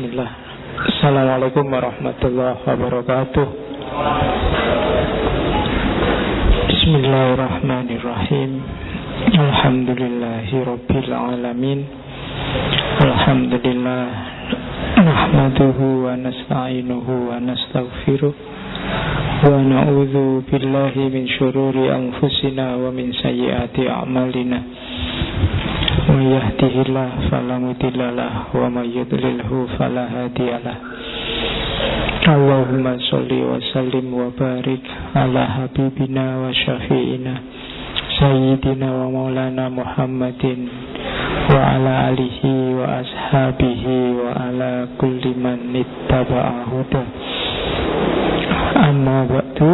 Bismillah. Assalamualaikum warahmatullahi wabarakatuh. Bismillahirrahmanirrahim. Alhamdulillahi rabbil alamin. Alhamdulillah. Nahmaduhu wa nasta'inuhu wa nastaghfiruh. Wa na'udzu billahi min syururi anfusina wa min sayyiati a'malina. May yahdihillahu fala mudilla lahu wa may yudlilhu fala hadiyalah. Allahumma sholli wa sallim wa barik ala habibina wa syafi'ina sayyidina wa maulana Muhammadin wa ala alihi wa ashabihi wa ala kulli man ittaba'a huda. Amma ba'du.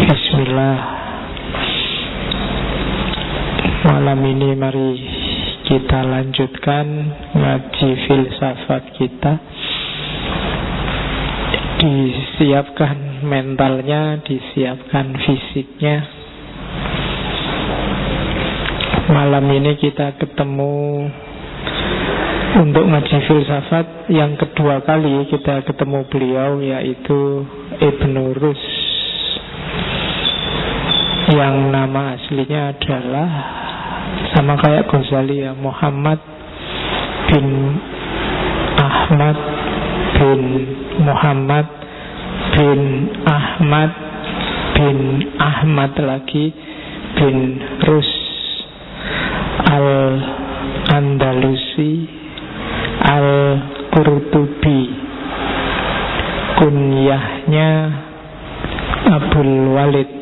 Bismillah. Malam ini mari kita lanjutkan ngaji filsafat kita. Disiapkan mentalnya, disiapkan fisiknya. Malam ini kita ketemu untuk ngaji filsafat yang kedua kali kita ketemu beliau, yaitu Ibnu Rus, yang nama aslinya adalah sama kayak Ghazali ya, Muhammad bin Ahmad bin Muhammad bin Ahmad bin Ahmad lagi bin Rus Al-Andalusi Al-Qurtubi, kunyahnya Abul Walid.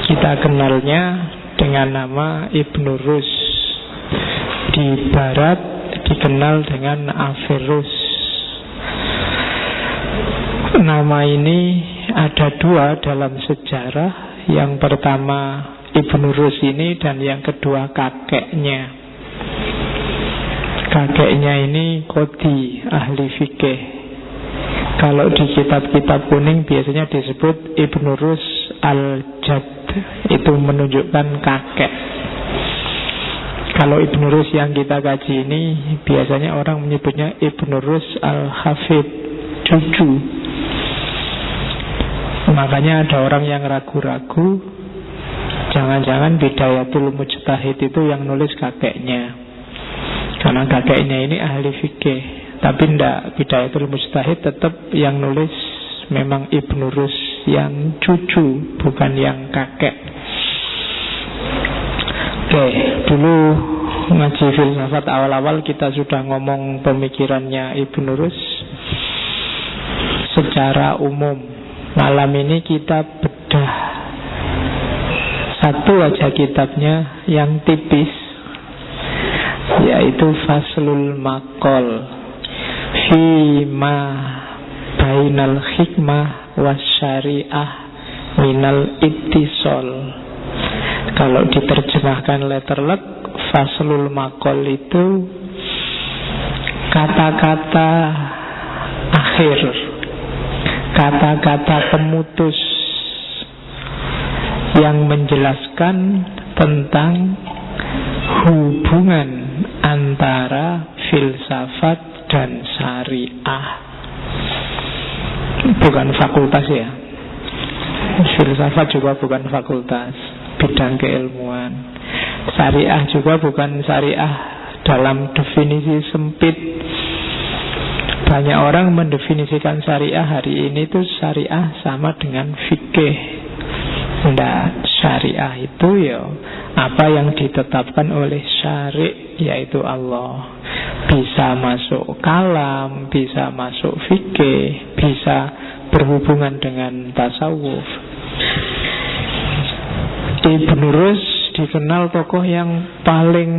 Kita kenalnya dengan nama Ibnu Rus. Di barat dikenal dengan Averroes. Nama ini ada dua dalam sejarah. Yang pertama Ibnu Rus ini, dan yang kedua kakeknya. Kakeknya ini Qadi, ahli fikih. Kalau di kitab-kitab kuning biasanya disebut Ibnu Rus Al-Jadd, itu menunjukkan kakek. Kalau Ibnu Rus yang kita kaji ini biasanya orang menyebutnya Ibnu Rus Al-Hafid, cucu. Makanya ada orang yang ragu-ragu, jangan-jangan Bidayatul Mujtahid itu yang nulis kakeknya, karena kakeknya ini ahli fikih. Tapi tidak, Bidayatul Mujtahid tetap yang nulis memang Ibnu Rus yang cucu, bukan yang kakek. Oke, dulu ngaji filsafat awal-awal kita sudah ngomong pemikirannya Ibnu Rus secara umum. Malam ini kita bedah satu aja kitabnya yang tipis, yaitu Faslul Maqal Fima Bainal Hikmah Wasyariah Minal Ittisol. Kalau diterjemahkan letterlek, Faslul Maqal itu kata-kata akhir, kata-kata pemutus yang menjelaskan tentang hubungan antara filsafat dan syariah. Bukan fakultas ya, filsafat juga bukan fakultas, bidang keilmuan. Syariah juga bukan syariah dalam definisi sempit. Banyak orang mendefinisikan syariah hari ini tuh syariah sama dengan fikih. Nah, syariah itu ya apa yang ditetapkan oleh syari', yaitu Allah. Bisa masuk kalam, bisa masuk fikih, bisa berhubungan dengan tasawuf. Ibnu Rus dikenal tokoh yang paling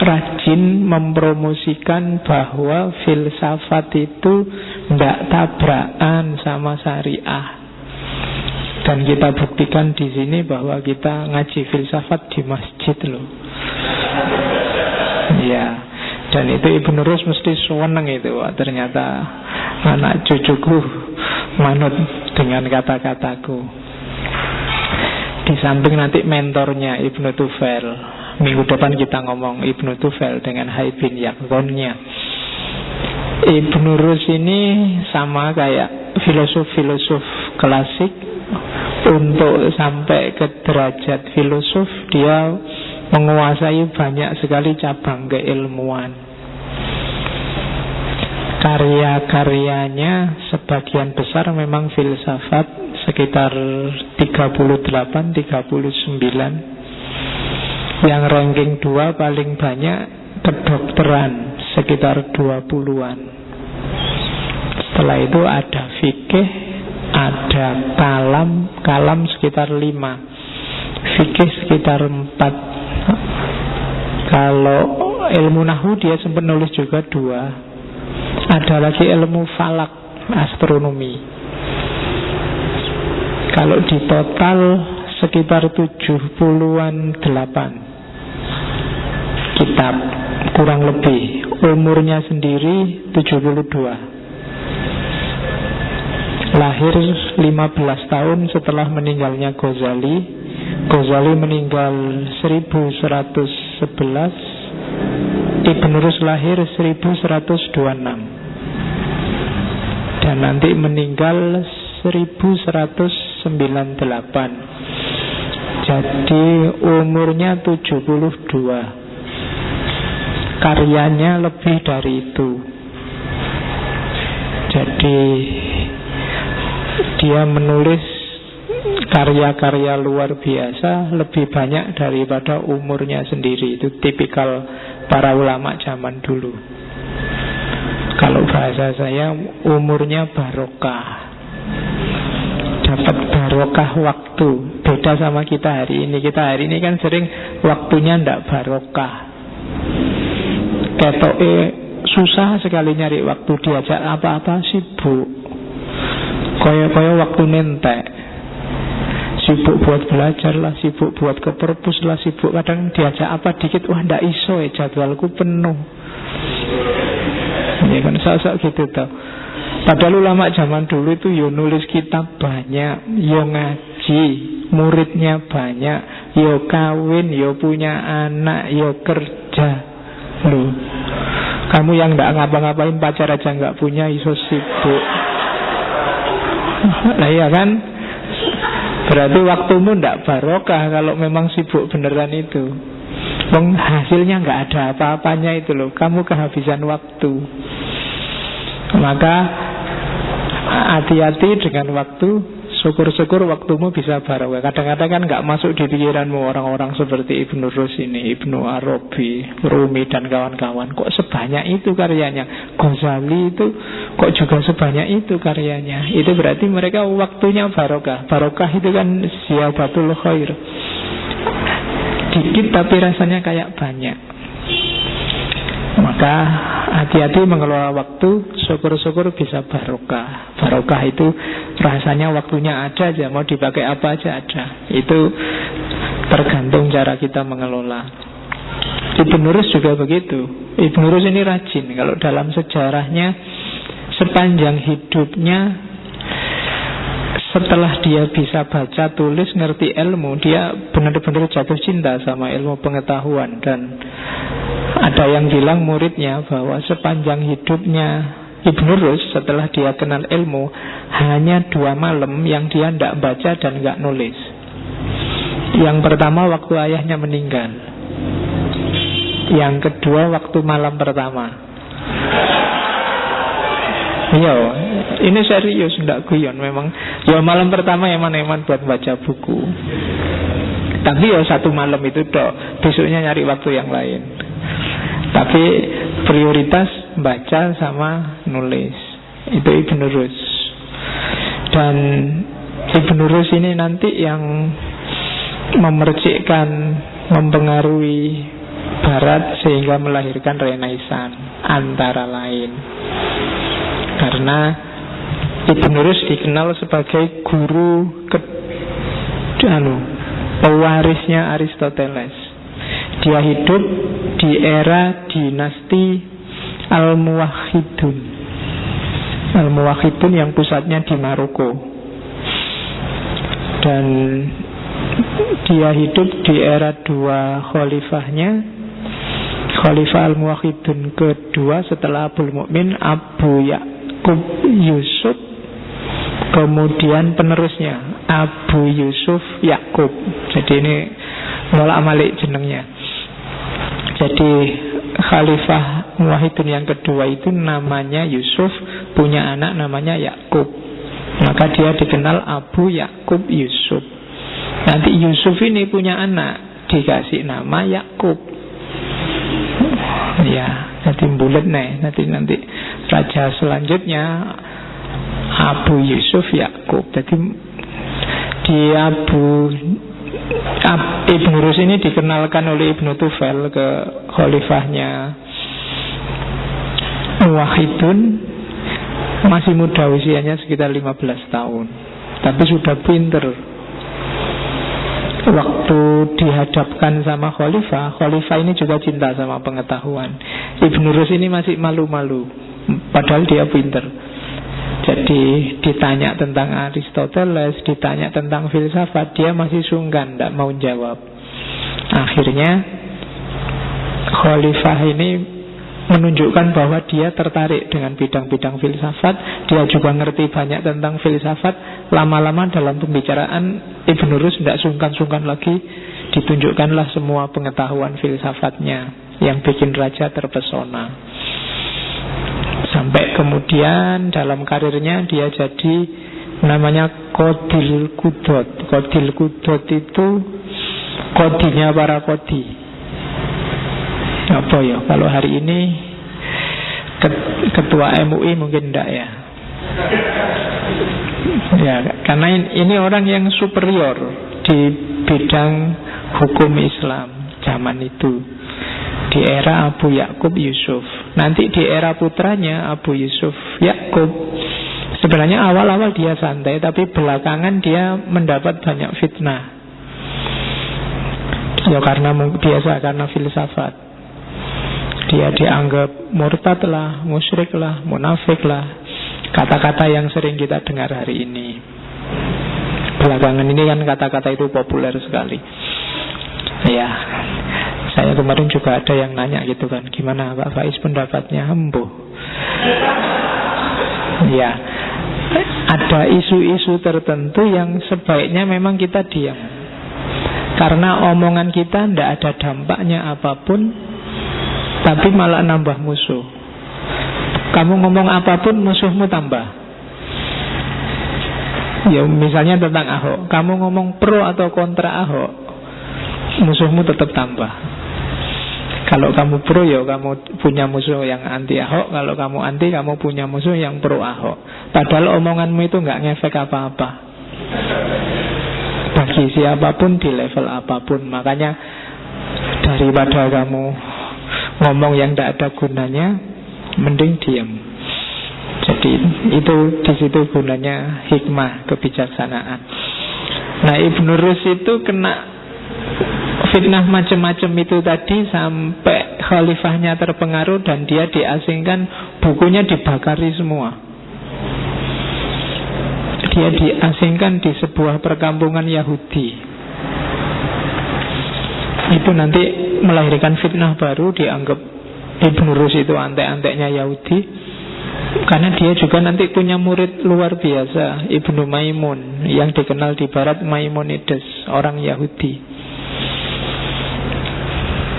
rajin mempromosikan bahwa filsafat itu tidak tabrakan sama syariah. Dan kita buktikan di sini bahwa kita ngaji filsafat di masjid loh. Ya, dan itu Ibnu Rus mesti seneng itu. Wah, ternyata anak cucuku manut dengan kata-kataku. Di samping nanti mentornya Ibnu Tufail, Minggu depan kita ngomong Ibnu Tufel dengan Hai bin Yaqdhannya. Ibnu Rus ini sama kayak filosof-filosof klasik. Untuk sampai ke derajat filosof, dia menguasai banyak sekali cabang keilmuan. Karya-karyanya sebagian besar memang filsafat, sekitar 38-39. Yang ranking 2 paling banyak kedokteran, sekitar 20-an. Setelah itu ada fikih, ada kalam sekitar 5, fikih sekitar 4. Kalau ilmu nahwu dia sempat nulis juga 2. Ada lagi ilmu falak, astronomi. Kalau di total sekitar 70-an 8 kitab, kurang lebih. Umurnya sendiri 72. Lahir 15 tahun setelah meninggalnya Ghazali. Ghazali meninggal 1111. Ibn Rus lahir 1126. Dan nanti meninggal 1198. Jadi umurnya 72. Karyanya lebih dari itu. Jadi dia menulis karya-karya luar biasa lebih banyak daripada umurnya sendiri. Itu tipikal para ulama zaman dulu. Kalau bahasa saya, umurnya barokah, dapat barokah waktu. Beda sama kita hari ini. Kita hari ini kan sering waktunya ndak barokah. Susah sekali nyari waktu, diajak apa-apa sibuk. Kaya waktu nentek. Sibuk buat belajar lah, sibuk buat ke perpus lah, sibuk kadang diajak apa dikit, wah ndak iso jadwalku penuh. Ya kan sok-sok gitu tau. Padahal ulama zaman dulu itu yo nulis kitab banyak, yo ngaji, muridnya banyak, yo kawin, yo punya anak, yo kerja. Loh, kamu yang ndak ngapa-ngapain, pacar aja nggak punya, iso sibuk. Nah iya kan, berarti waktumu ndak barokah kalau memang sibuk beneran itu. Wong hasilnya nggak ada apa-apanya itu loh, kamu kehabisan waktu. Maka hati-hati dengan waktu. Syukur-syukur waktumu bisa barokah. Kadang-kadang kan nggak masuk di pikiranmu orang-orang seperti Ibnu Rus ini, Ibnu Arabi, Rumi dan kawan-kawan. Kok sebanyak itu karyanya? Ghazali itu kok juga sebanyak itu karyanya? Itu berarti mereka waktunya barokah. Barokah itu kan siabatul khair. Dikit tapi rasanya kayak banyak. Maka hati-hati mengelola waktu. Syukur-syukur bisa barokah. Barokah itu rasanya waktunya ada aja, mau dipakai apa aja ada. Itu tergantung cara kita mengelola. Ibn Rus juga begitu. Ibn Rus ini rajin. Kalau dalam sejarahnya, sepanjang hidupnya, setelah dia bisa baca, tulis, ngerti ilmu, dia benar-benar jatuh cinta sama ilmu pengetahuan. Dan ada yang bilang muridnya bahwa sepanjang hidupnya Ibn Rus, setelah dia kenal ilmu, hanya 2 malam yang dia tidak baca dan tidak nulis. Yang pertama waktu ayahnya meninggal, yang kedua waktu malam pertama. Iya, ini serius, tidak guyon memang. Ya malam pertama eman-eman buat baca buku. Tapi ya 1 malam itu dok, besoknya nyari waktu yang lain. Tapi prioritas baca sama nulis. Itu Ibn Rus. Dan Ibn Rus ini nanti yang memercikkan, mempengaruhi Barat sehingga melahirkan Renaissance antara lain. Karena Ibn Rus dikenal sebagai guru pewarisnya Aristoteles. Dia hidup di era dinasti Al-Muwahhidun. Al-Muwahhidun yang pusatnya di Maroko. Dan dia hidup di era dua khalifahnya, Khalifah Al-Muwahhidun kedua setelah Abul Mukmin, Abu Ya'qub Yusuf. Kemudian penerusnya Abu Yusuf Ya'qub. Jadi ini molak-malik jenengnya. Jadi Khalifah Muwahhidun yang kedua itu namanya Yusuf, punya anak namanya Ya'qub. Maka dia dikenal Abu Ya'qub Yusuf. Nanti Yusuf ini punya anak, dikasih nama Ya'qub. Ya, nanti bulet nih. Nanti raja selanjutnya Abu Yusuf Ya'qub. Jadi di Ibn Rus ini dikenalkan oleh Ibn Tufel ke khalifahnya Muwahhidun. Masih muda usianya sekitar 15 tahun, tapi sudah pinter. Waktu dihadapkan sama khalifah ini juga cinta sama pengetahuan. Ibn Rus ini masih malu-malu, padahal dia pinter. Jadi ditanya tentang Aristoteles, ditanya tentang filsafat, dia masih sungkan, tidak mau jawab. Akhirnya khalifah ini menunjukkan bahwa dia tertarik dengan bidang-bidang filsafat. Dia juga ngerti banyak tentang filsafat. Lama-lama dalam pembicaraan Ibn Rus tidak sungkan-sungkan lagi, ditunjukkanlah semua pengetahuan filsafatnya yang bikin raja terpesona. Sampai kemudian dalam karirnya dia jadi namanya Qodil Qudot. Qodil Qudot itu kodinya para kodi. Apa ya, kalau hari ini ketua MUI mungkin enggak ya. Ya, karena ini orang yang superior di bidang hukum Islam zaman itu, di era Abu Ya'qub Yusuf. Nanti di era putranya Abu Yusuf Ya'qub, sebenarnya awal-awal dia santai, tapi belakangan dia mendapat banyak fitnah. Ya karena filsafat. Dia dianggap murtad lah, musyrik lah, munafik lah, kata-kata yang sering kita dengar hari ini. Belakangan ini kan kata-kata itu populer sekali. Ya, saya kemarin juga ada yang nanya gitu kan, gimana Pak Faiz pendapatnya? Ya, ada isu-isu tertentu yang sebaiknya memang kita diam, karena omongan kita tidak ada dampaknya apapun, tapi malah nambah musuh. Kamu ngomong apapun, musuhmu tambah. Ya misalnya tentang Ahok, kamu ngomong pro atau kontra Ahok, musuhmu tetap tambah. Kalau kamu pro, ya kamu punya musuh yang anti Ahok. Kalau kamu anti, kamu punya musuh yang pro Ahok. Padahal omonganmu itu nggak ngefek apa-apa bagi siapapun di level apapun. Makanya daripada kamu ngomong yang tidak ada gunanya, mending diam. Jadi itu di situ gunanya hikmah, kebijaksanaan. Nah, Ibn Rus itu kena fitnah macam-macam itu tadi, sampai khalifahnya terpengaruh dan dia diasingkan, bukunya dibakari semua. Dia diasingkan di sebuah perkampungan Yahudi. Itu nanti melahirkan fitnah baru, dianggap Ibn Rus itu antek-anteknya Yahudi, karena dia juga nanti punya murid luar biasa, Ibnu Maimun, yang dikenal di barat Maimonides, orang Yahudi.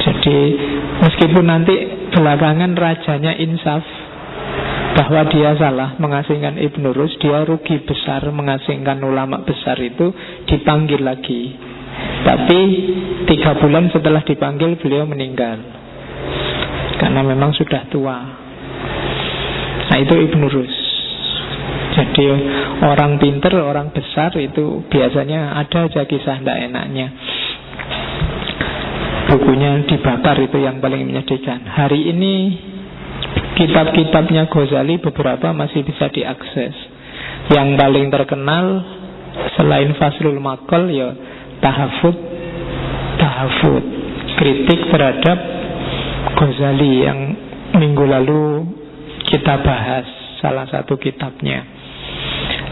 Jadi meskipun nanti belakangan rajanya insaf bahwa dia salah mengasingkan Ibn Rus, dia rugi besar mengasingkan ulama besar itu, dipanggil lagi. Tapi 3 bulan setelah dipanggil beliau meninggal, karena memang sudah tua. Nah itu Ibn Rus. Jadi orang pinter, orang besar itu biasanya ada aja kisah tidak enaknya. Bukunya dibakar, itu yang paling menyedihkan. Hari ini kitab-kitabnya Ghazali beberapa masih bisa diakses. Yang paling terkenal selain Faslul Maqal ya Tahafud, kritik terhadap Ghazali yang minggu lalu kita bahas salah satu kitabnya.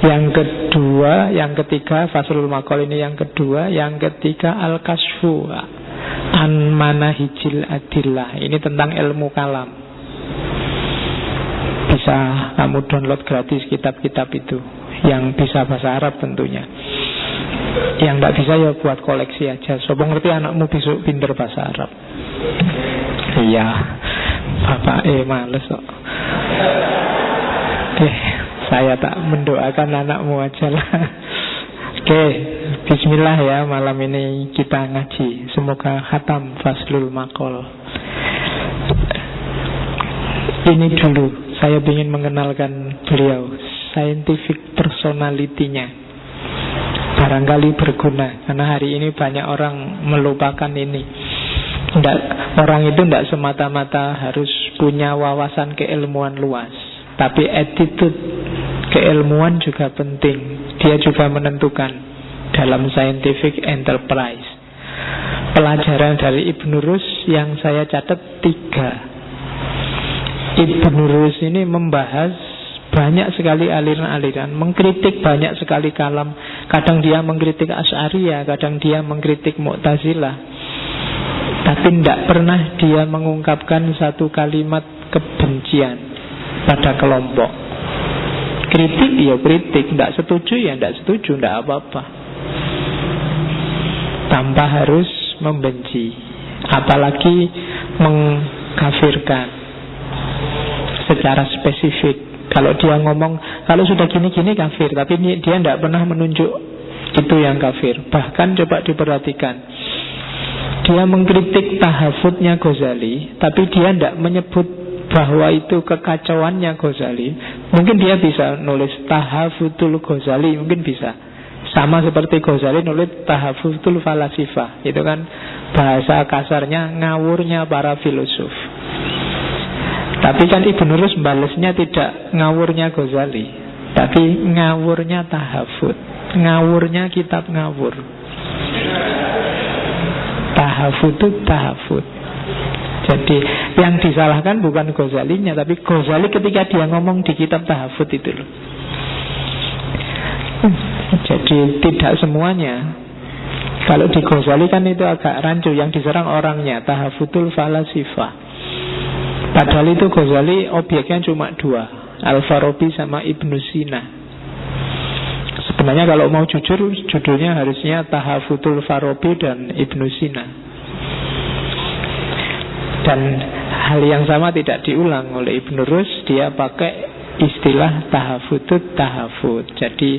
Yang kedua, yang ketiga, Faslul Maqal ini yang kedua. Yang ketiga, Al-Kasfu an Manahijil Adillah. Ini tentang ilmu kalam. Bisa kamu download gratis kitab-kitab itu, yang bisa bahasa Arab tentunya. Yang tidak bisa ya buat koleksi aja. Sopo ngerti anakmu besok pinter bahasa Arab. Iya, bapak males kok. Saya tak mendoakan anakmu aja lah. Oke, bismillah ya, malam ini kita ngaji. Semoga khatam Faslul Maqal. Ini dulu saya ingin mengenalkan beliau, scientific personality-nya. Barangkali berguna, karena hari ini banyak orang melupakan ini. Orang itu tidak semata-mata harus punya wawasan keilmuan luas, tapi attitude keilmuan juga penting. Dia juga menentukan dalam scientific enterprise. Pelajaran dari Ibn Rus yang saya catat 3. Ibn Rus ini membahas banyak sekali aliran-aliran, mengkritik banyak sekali kalam. Kadang dia mengkritik Asy'ariyah, kadang dia mengkritik Mu'tazilah. Tapi tidak pernah dia mengungkapkan satu kalimat kebencian pada kelompok. Kritik ya kritik, tidak setuju ya tidak setuju, tidak apa-apa. Tanpa harus membenci, apalagi mengkafirkan secara spesifik. Kalau dia ngomong, kalau sudah gini-gini kafir, tapi dia tidak pernah menunjuk itu yang kafir. Bahkan coba diperhatikan, dia mengkritik tahafudnya Ghazali, tapi dia tidak menyebut bahwa itu kekacauannya Ghazali. Mungkin dia bisa nulis tahafudul Ghazali, mungkin bisa. Sama seperti Ghazali nulis tahafudul falasifah. Itu kan bahasa kasarnya ngawurnya para filosof. Tapi kan Ibn Rus balesnya tidak ngawurnya Ghazali, tapi ngawurnya tahafud, ngawurnya kitab ngawur. Tahafud itu tahafud. Jadi yang disalahkan bukan Ghazalinya, tapi Ghazali ketika dia ngomong di kitab tahafud itu loh. Jadi tidak semuanya. Kalau di Ghazali kan itu agak rancu, yang diserang orangnya, tahafudul falasifah. Padahal itu Ghazali objeknya cuma 2, Al-Farabi sama Ibnu Sina. Sebenarnya kalau mau jujur, judulnya harusnya Tahafudul Farabi dan Ibnu Sina. Dan hal yang sama tidak diulang oleh Ibn Rus. Dia pakai istilah tahafudut tahafud. Jadi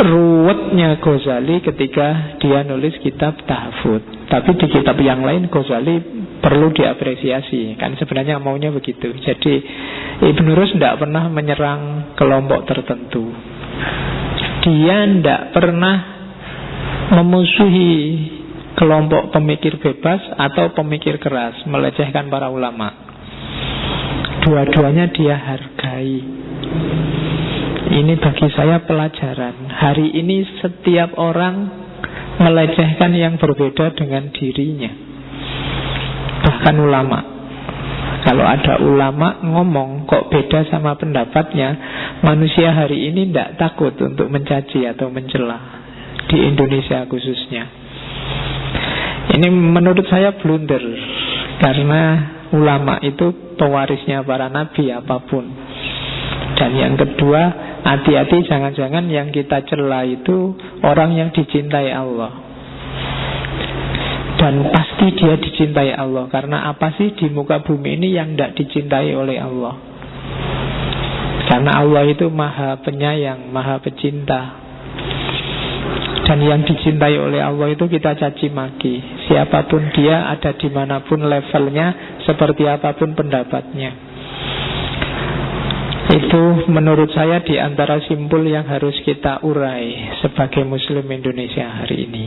ruwetnya Ghazali ketika dia nulis kitab tahafud. Tapi di kitab yang lain Ghazali perlu diapresiasi. Kan sebenarnya maunya begitu. Jadi Ibn Rus tidak pernah menyerang kelompok tertentu. Dia tidak pernah memusuhi kelompok pemikir bebas atau pemikir keras, melecehkan para ulama. Dua-duanya dia hargai. Ini bagi saya pelajaran. Hari ini setiap orang melecehkan yang berbeda dengan dirinya. Bahkan ulama. Kalau ada ulama ngomong kok beda sama pendapatnya, manusia hari ini tidak takut untuk mencaci atau mencela. Di Indonesia khususnya. Ini menurut saya blunder. Karena ulama itu pewarisnya para nabi apapun. Dan yang kedua, hati-hati jangan-jangan yang kita cela itu orang yang dicintai Allah. Dan pasti dia dicintai Allah. Karena apa sih di muka bumi ini yang tidak dicintai oleh Allah? Karena Allah itu maha penyayang, maha pecinta. Dan yang dicintai oleh Allah itu kita caci maki. Siapapun dia, ada dimanapun levelnya, seperti apapun pendapatnya. Itu menurut saya di antara simpul yang harus kita urai sebagai Muslim Indonesia hari ini.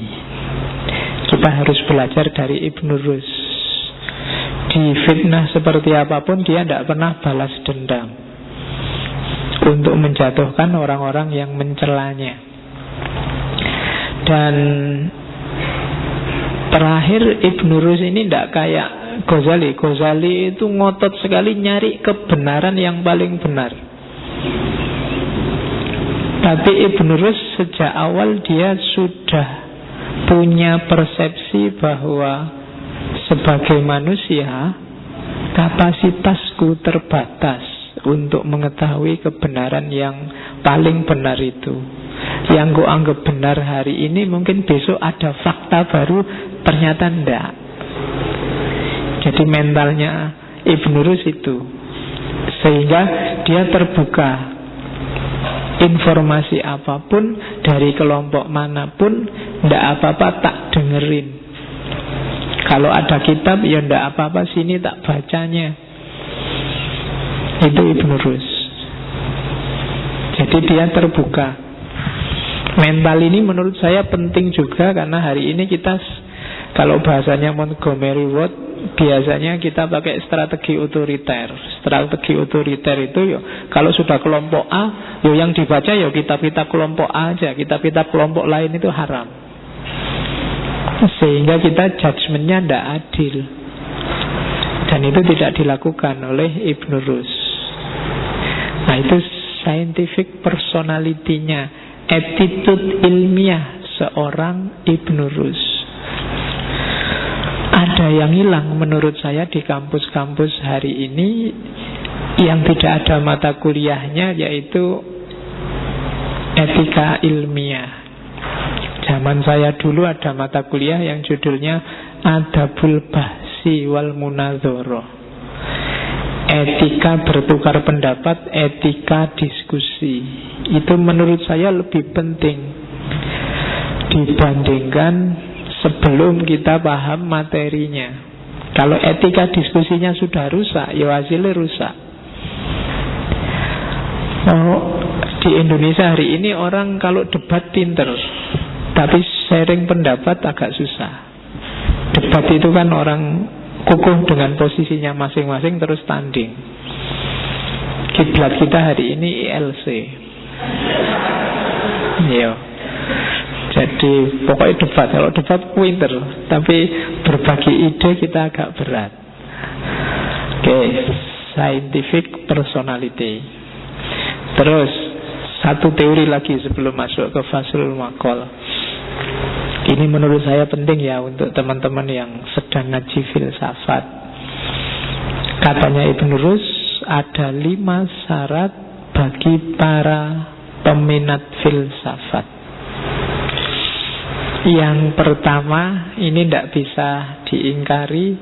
Kita harus belajar dari Ibn Rus. Di fitnah seperti apapun dia tidak pernah balas dendam untuk menjatuhkan orang-orang yang mencelanya. Dan terakhir Ibn Rus ini tidak kayak Ghazali. Ghazali itu ngotot sekali nyari kebenaran yang paling benar. Tapi Ibn Rus sejak awal dia sudah punya persepsi bahwa sebagai manusia kapasitasku terbatas untuk mengetahui kebenaran yang paling benar itu. Yang ku anggap benar hari ini mungkin besok ada fakta baru, ternyata enggak. Jadi mentalnya Ibn Rus itu, sehingga dia terbuka. Informasi apapun dari kelompok manapun, ndak apa-apa tak dengerin. Kalau ada kitab, ya ndak apa-apa, sini tak bacanya. Itu Ibn Rus. Jadi dia terbuka. Mental ini menurut saya penting juga, karena hari ini kita, kalau bahasanya Montgomery Ward, biasanya kita pakai strategi otoriter. Strategi otoriter itu yo, kalau sudah kelompok A, yo yang dibaca yo kitab-kitab kelompok A aja, kitab-kitab kelompok lain itu haram. Sehingga kita judgementnya tidak adil. Dan itu tidak dilakukan oleh Ibn Rus. Nah itu scientific personality-nya, attitude ilmiah seorang Ibn Rus. Ada yang hilang menurut saya di kampus-kampus hari ini, yang tidak ada mata kuliahnya, yaitu etika ilmiah. Zaman saya dulu ada mata kuliah yang judulnya Adabul Bahsi wal Munadzara, etika bertukar pendapat, etika diskusi. Itu menurut saya lebih penting dibandingkan sebelum kita paham materinya. Kalau etika diskusinya sudah rusak, ya hasilnya rusak. Di Indonesia hari ini orang kalau debat pinter, tapi sharing pendapat agak susah. Debat itu kan orang kukuh dengan posisinya masing-masing terus tanding. Kiblat kita hari ini ILC. Iya. Jadi pokoknya debat. Kalau debat pinter, tapi berbagi ide kita agak berat. Oke, scientific personality. Terus satu teori lagi sebelum masuk ke faslul maqal. Ini menurut saya penting ya untuk teman-teman yang sedang ngaji filsafat. Katanya Ibn Rus, ada 5 syarat bagi para peminat filsafat. Yang pertama, ini tidak bisa diingkari,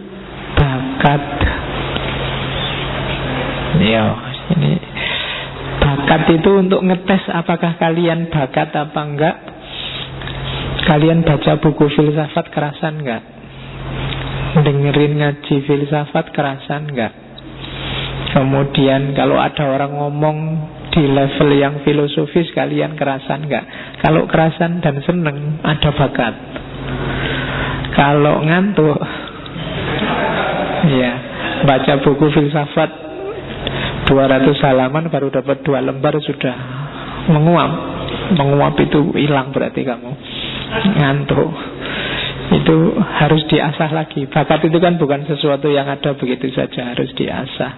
bakat. Ya, ini bakat itu untuk ngetes apakah kalian bakat apa enggak. Kalian baca buku filsafat kerasan enggak? Dengerin ngaji filsafat kerasan enggak? Kemudian kalau ada orang ngomong di level yang filosofis, kalian kerasan enggak? Kalau kerasan dan seneng, ada bakat. Kalau ngantuk, ya baca buku filsafat 200 halaman baru dapat 2 lembar sudah menguap. Menguap itu hilang berarti kamu ngantuk. Itu harus diasah lagi. Bakat itu kan bukan sesuatu yang ada begitu saja, harus diasah.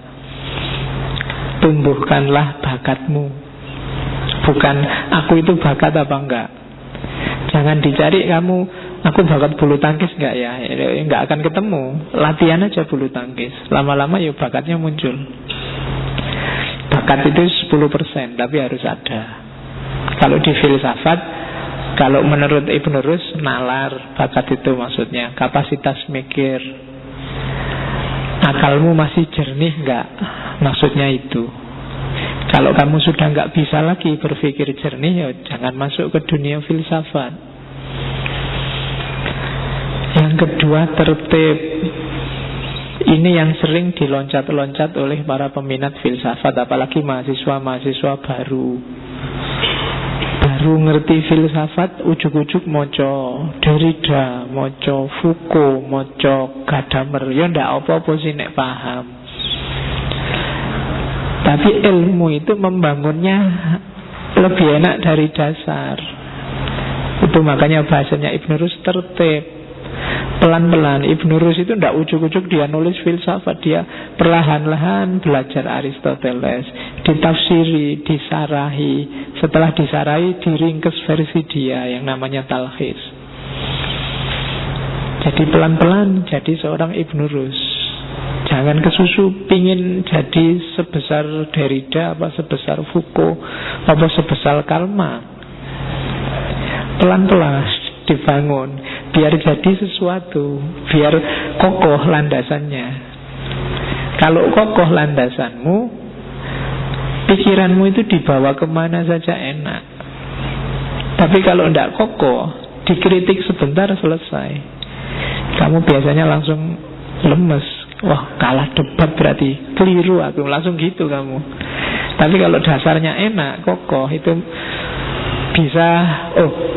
Tumbuhkanlah bakatmu. Bukan aku itu bakat apa enggak. Jangan dicari kamu, aku bakat bulu tangkis enggak ya. Enggak akan ketemu. Latihan aja bulu tangkis. Lama-lama ya bakatnya muncul. Bakat itu 10%, tapi harus ada. Kalau di filsafat, kalau menurut Ibn Rus, nalar, bakat itu maksudnya kapasitas mikir. Akalmu masih jernih enggak? Maksudnya itu. Kalau kamu sudah enggak bisa lagi berpikir jernih, ya jangan masuk ke dunia filsafat. Yang kedua, tertib. Ini yang sering diloncat-loncat oleh para peminat filsafat, apalagi mahasiswa-mahasiswa baru ngerti filsafat, ujuk-ujuk moco Derrida, moco Foucault, moco Gadamer. Ya ndak apa-apa sih nek paham. Tapi ilmu itu membangunnya lebih enak dari dasar. Itu makanya bahasanya Ibn Rus tertib. Pelan-pelan. Ibn Rus itu tidak ujuk-ujuk dia nulis filsafat. Dia perlahan-lahan belajar Aristoteles, ditafsiri, disarahi. Setelah disarahi, diringkes versi dia yang namanya talkhis. Jadi pelan-pelan jadi seorang Ibn Rus. Jangan kesusu pingin jadi sebesar Derrida, apa sebesar Foucault, apa sebesar Karl Marx. Pelan-pelan dibangun, biar jadi sesuatu, biar kokoh landasannya. Kalau kokoh landasanmu, pikiranmu itu dibawa kemana saja enak. Tapi kalau tidak kokoh, dikritik sebentar selesai. Kamu biasanya langsung lemes. Wah, kalah debat berarti keliru aku, langsung gitu kamu. Tapi kalau dasarnya enak, kokoh, itu bisa,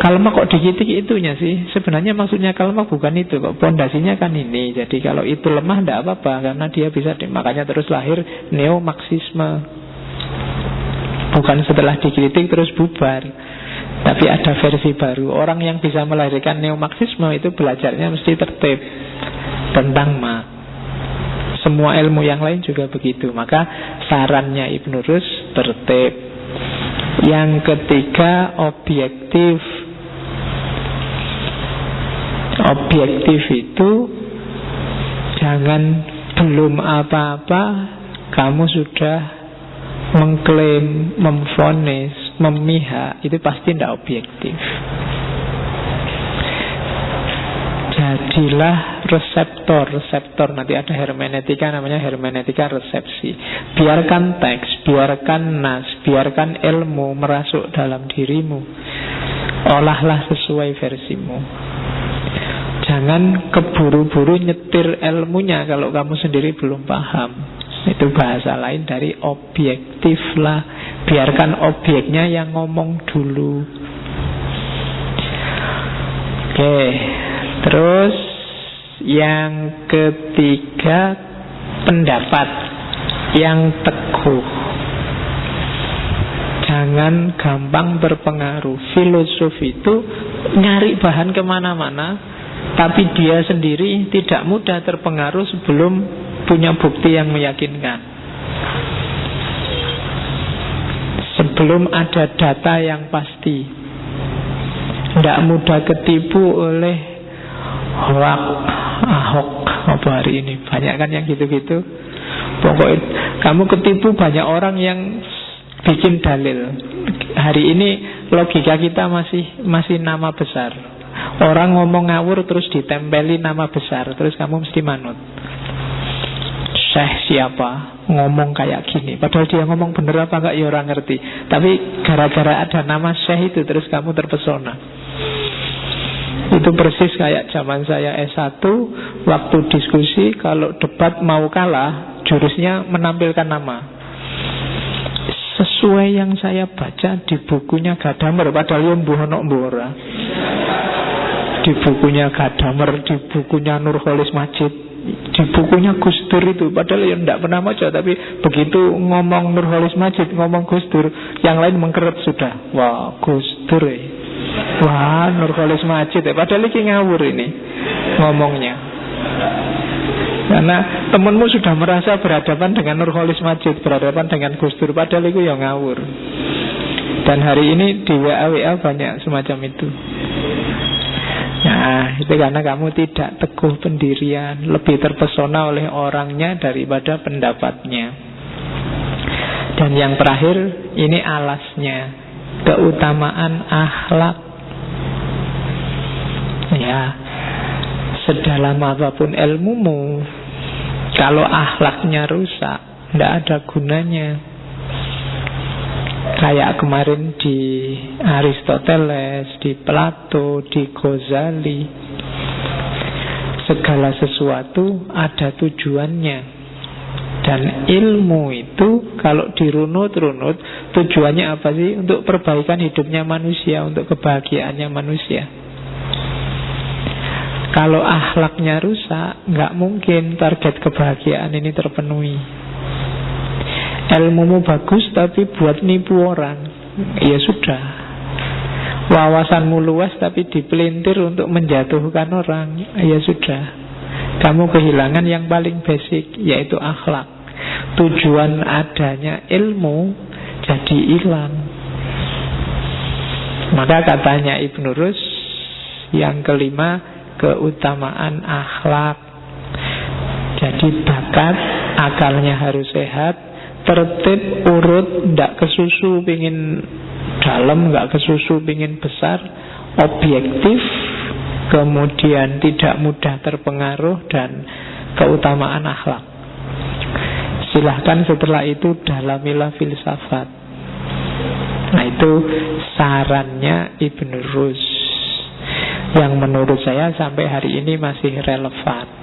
kalma kok dikritik itunya sih. Sebenarnya maksudnya kalma bukan itu kok, pondasinya kan ini. Jadi kalau itu lemah tidak apa-apa, karena dia bisa makanya terus lahir neo-marxisme. Bukan setelah dikritik terus bubar, tapi ada versi baru. Orang yang bisa melahirkan neo-marxisme itu belajarnya mesti tertib tentang Marx. Semua ilmu yang lain juga begitu. Maka sarannya Ibn Rus tertib. Yang ketiga, objektif. Objektif itu jangan belum apa-apa kamu sudah mengklaim, memvonis, memihak. Itu pasti tidak objektif. Jadilah reseptor. Nanti ada hermeneutika, namanya hermeneutika resepsi. Biarkan teks, biarkan nas, biarkan ilmu merasuk dalam dirimu. Olahlah sesuai versimu. Jangan keburu-buru nyetir ilmunya kalau kamu sendiri belum paham. Itu bahasa lain dari objektif lah. Biarkan objeknya yang ngomong dulu. Oke. Terus yang ketiga, pendapat yang teguh. Jangan gampang berpengaruh. Filosofi itu nyari bahan kemana-mana, tapi dia sendiri tidak mudah terpengaruh sebelum punya bukti yang meyakinkan. Sebelum ada data yang pasti. Tidak mudah ketipu oleh Ahok apa hari ini banyak kan yang gitu-gitu. Pokoknya kamu ketipu banyak orang yang bikin dalil. Hari ini logika kita masih nama besar. Orang ngomong ngawur terus ditempeli nama besar, terus kamu mesti manut. Syekh siapa ngomong kayak gini, padahal dia ngomong bener apa enggak ya orang ngerti. Tapi gara-gara ada nama Syekh itu terus kamu terpesona. Itu persis kayak zaman saya S1, waktu diskusi, kalau debat mau kalah, jurusnya menampilkan nama. Sesuai yang saya baca di bukunya Gadamer, padahal yang buhono mbora. Di bukunya Gadamer, di bukunya Nurholis Majid, di bukunya Gus Dur itu, padahal yang tidak pernah maca, tapi begitu ngomong Nurholis Majid, ngomong Gus Dur, yang lain mengkeret sudah. Wah, Gus Dur wah, Nurholis Majid padahal ini ngawur ini ngomongnya. Karena temanmu sudah merasa berhadapan dengan Nurholis Majid, berhadapan dengan Gus Dur, padahal itu yang ngawur. Dan hari ini di WA banyak semacam itu. Nah, itu karena kamu tidak teguh pendirian, lebih terpesona oleh orangnya daripada pendapatnya. Dan yang terakhir, ini alasnya, keutamaan akhlak. Ya, sedalam apapun ilmumu, kalau akhlaknya rusak, tidak ada gunanya. Kayak kemarin di Aristoteles, di Plato, di Ghazali, segala sesuatu ada tujuannya. Dan ilmu itu kalau dirunut-runut, tujuannya apa sih? Untuk perbaikan hidupnya manusia, untuk kebahagiaannya manusia. Kalau akhlaknya rusak, nggak mungkin target kebahagiaan ini terpenuhi. Ilmumu bagus tapi buat nipu orang, ya sudah. Wawasanmu luas tapi dipelintir untuk menjatuhkan orang, ya sudah, kamu kehilangan yang paling basic, yaitu akhlak. Tujuan adanya ilmu jadi hilang. Maka katanya Ibnu Rus, yang kelima, keutamaan akhlak. Jadi bakat, akalnya harus sehat, tertib, urut, tidak kesusu pingin dalam, nggak kesusu pingin besar, objektif, kemudian tidak mudah terpengaruh, dan keutamaan akhlak. Silahkan setelah itu dalamilah filsafat. Nah, itu sarannya Ibnu Rus, yang menurut saya sampai hari ini masih relevan.